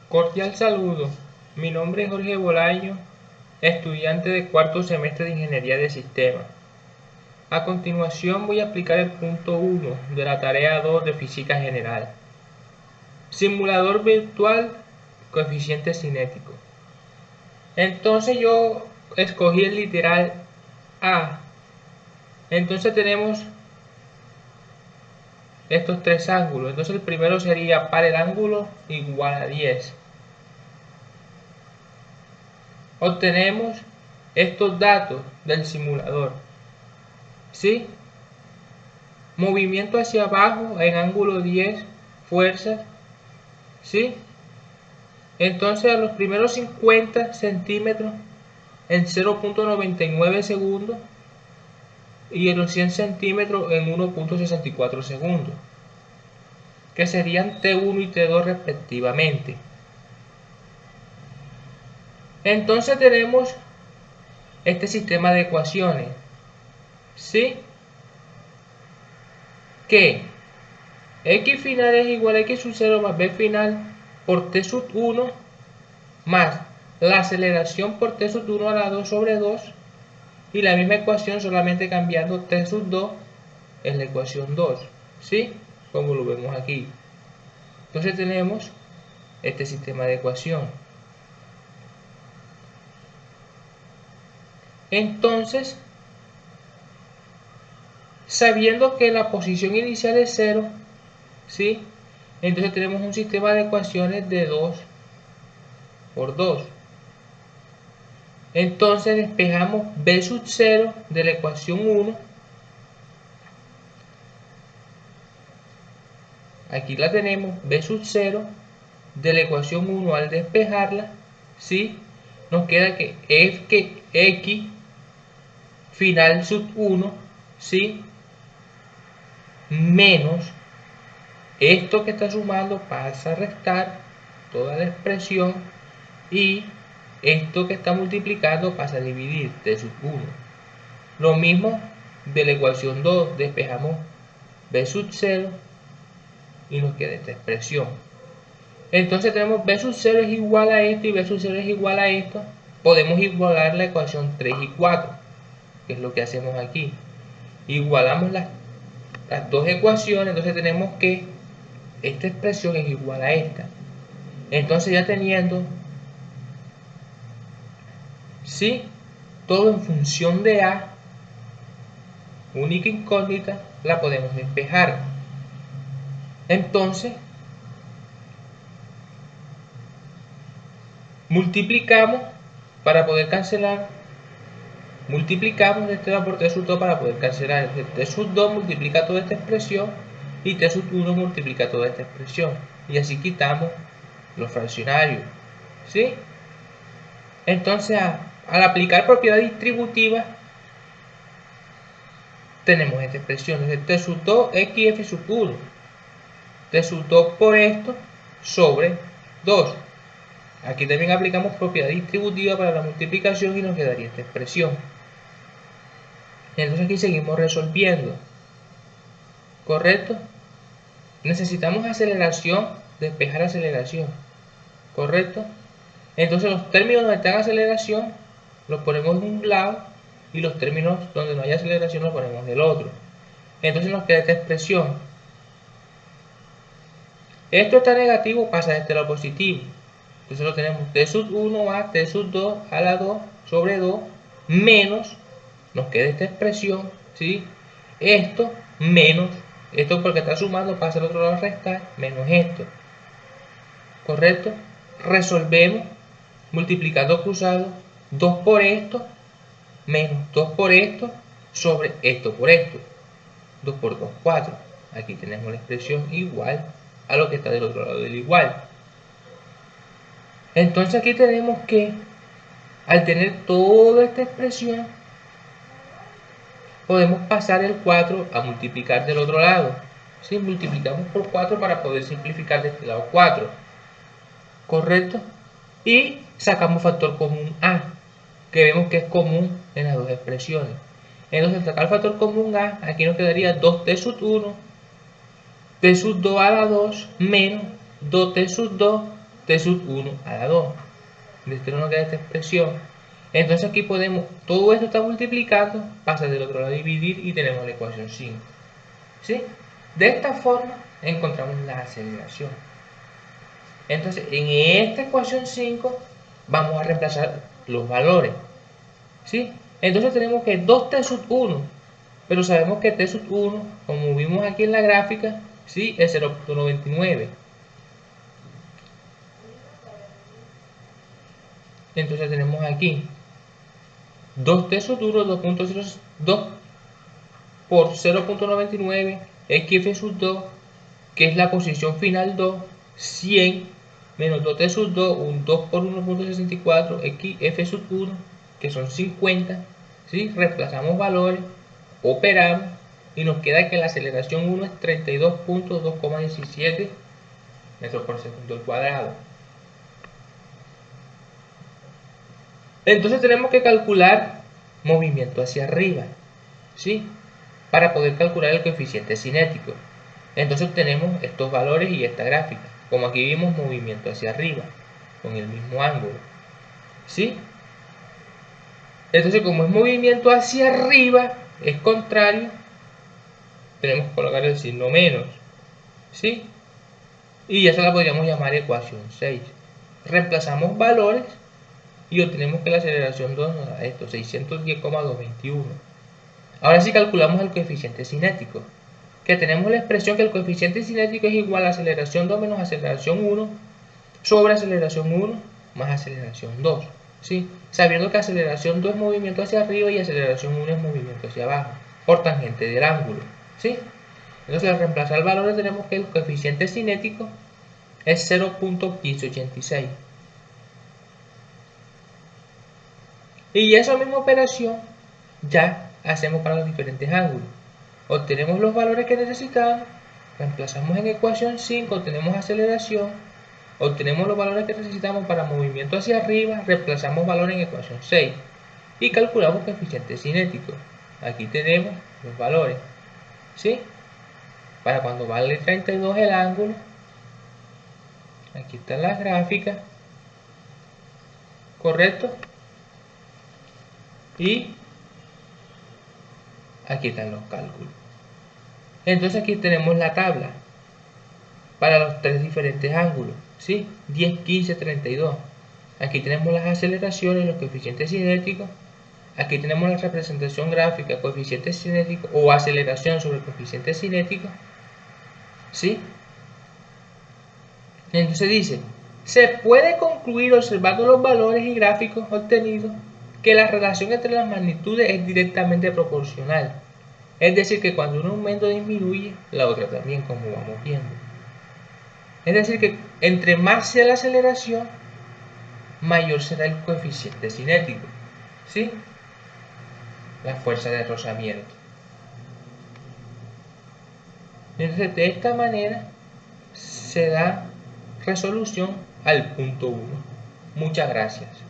Cordial saludo, mi nombre es Jorge Bolaño, estudiante de cuarto semestre de Ingeniería de Sistemas. A continuación voy a aplicar el punto 1 de la tarea 2 de Física General. Simulador virtual, coeficiente cinético. Entonces yo escogí el literal A. Entonces tenemos estos tres ángulos. Entonces el primero sería para el ángulo igual a 10. Obtenemos estos datos del simulador. ¿Sí? Movimiento hacia abajo en ángulo 10, fuerzas. ¿Sí? Entonces a los primeros 50 centímetros en 0.99 segundos y en los 100 centímetros en 1.64 segundos, que serían T1 y T2 respectivamente. Entonces tenemos este sistema de ecuaciones, ¿sí? Que x final es igual a x sub 0 más b final por t sub 1 más la aceleración por t sub 1 a la 2 sobre 2 y la misma ecuación solamente cambiando t sub 2 en la ecuación 2, ¿sí? Como lo vemos aquí. Entonces tenemos este sistema de ecuación. Entonces, sabiendo que la posición inicial es 0, ¿sí? Entonces tenemos un sistema de ecuaciones de 2 por 2. Entonces despejamos b sub 0 de la ecuación 1. Aquí la tenemos, b sub 0 de la ecuación 1 al despejarla, ¿sí? Nos queda que x final sub 1, ¿sí? Menos esto que está sumando pasa a restar toda la expresión y esto que está multiplicando pasa a dividir t sub 1. Lo mismo de la ecuación 2, despejamos b sub 0 y nos queda esta expresión. Entonces tenemos b sub 0 es igual a esto y b sub 0 es igual a esto. Podemos igualar la ecuación 3 y 4, que es lo que hacemos aquí. Igualamos las dos ecuaciones, entonces tenemos que esta expresión es igual a esta. Entonces ya teniendo, ¿sí? Todo en función de A, única incógnita, la podemos despejar. Entonces, multiplicamos para poder cancelar. Multiplicamos este lado por t sub 2 para poder cancelar. T sub 2 multiplica toda esta expresión y t sub 1 multiplica toda esta expresión. Y así quitamos los fraccionarios. ¿Sí? Entonces, al aplicar propiedad distributiva, tenemos esta expresión. Entonces, t sub 2 xf sub 1. T sub 2 por esto sobre 2. Aquí también aplicamos propiedad distributiva para la multiplicación y nos quedaría esta expresión. Entonces aquí seguimos resolviendo. ¿Correcto? Necesitamos aceleración, despejar aceleración. ¿Correcto? Entonces los términos donde está aceleración los ponemos de un lado y los términos donde no hay aceleración los ponemos del otro. Entonces nos queda esta expresión. Esto está negativo, pasa de este lado positivo. Entonces lo tenemos t sub 1 más t sub 2 a la 2 sobre 2 menos, nos queda esta expresión, ¿sí? Esto menos, esto porque está sumando pasa al otro lado a restar, menos esto. ¿Correcto? Resolvemos multiplicando cruzado 2 por esto menos 2 por esto sobre esto por esto. 2 por 2, 4. Aquí tenemos la expresión igual a lo que está del otro lado del igual. Entonces aquí tenemos que, al tener toda esta expresión, podemos pasar el 4 a multiplicar del otro lado. ¿Sí? Multiplicamos por 4 para poder simplificar de este lado 4. ¿Correcto? Y sacamos factor común A, que vemos que es común en las dos expresiones. Entonces, al sacar el factor común A, aquí nos quedaría 2t sub 1, t sub 2 a la 2, menos 2t sub 2 t sub 1 a la 2. De esto no queda esta expresión. Entonces aquí podemos, todo esto está multiplicando, pasa del otro lado a dividir y tenemos la ecuación 5. ¿Sí? De esta forma encontramos la aceleración. Entonces en esta ecuación 5 vamos a reemplazar los valores. ¿Sí? Entonces tenemos que 2t sub 1, pero sabemos que t sub 1, como vimos aquí en la gráfica, ¿sí? Es 0.99. Entonces tenemos aquí 2t sub 1, 2.02 por 0.99, xf sub 2, que es la posición final 2, 100, menos 2t sub 2, un 2 por 1.64, xf sub 1, que son 50, ¿sí? Reemplazamos valores, operamos, y nos queda que la aceleración 1 es 32.2,17 metros por segundo al cuadrado. Entonces tenemos que calcular movimiento hacia arriba, ¿sí? Para poder calcular el coeficiente cinético. Entonces obtenemos estos valores y esta gráfica. Como aquí vimos movimiento hacia arriba, con el mismo ángulo, ¿sí? Entonces como es movimiento hacia arriba, es contrario, tenemos que colocar el signo menos, ¿sí? Y ya se la podríamos llamar ecuación 6. Reemplazamos valores y obtenemos que la aceleración 2 nos da esto, 610,221. Ahora sí calculamos el coeficiente cinético, que tenemos la expresión que el coeficiente cinético es igual a aceleración 2 menos aceleración 1 sobre aceleración 1 más aceleración 2, ¿sí? Sabiendo que aceleración 2 es movimiento hacia arriba y aceleración 1 es movimiento hacia abajo, por tangente del ángulo, ¿sí? Entonces al reemplazar valores tenemos que el coeficiente cinético es 0.1586. Y esa misma operación ya hacemos para los diferentes ángulos. Obtenemos los valores que necesitamos, reemplazamos en ecuación 5, obtenemos aceleración, obtenemos los valores que necesitamos para movimiento hacia arriba, reemplazamos valores en ecuación 6 y calculamos coeficiente cinético. Aquí tenemos los valores, ¿sí? Para cuando vale 32 el ángulo, aquí están las gráficas, ¿correcto? Y aquí están los cálculos. Entonces aquí tenemos la tabla para los tres diferentes ángulos, ¿sí? 10, 15, 32. Aquí tenemos las aceleraciones, los coeficientes cinéticos. Aquí tenemos la representación gráfica, coeficiente cinético o aceleración sobre coeficiente cinético, ¿sí? Entonces dice, se puede concluir observando los valores y gráficos obtenidos que la relación entre las magnitudes es directamente proporcional. Es decir, que cuando un aumento disminuye, la otra también, como vamos viendo. Es decir, que entre más sea la aceleración, mayor será el coeficiente cinético, ¿sí? La fuerza de rozamiento. Entonces, de esta manera se da resolución al punto 1. Muchas gracias.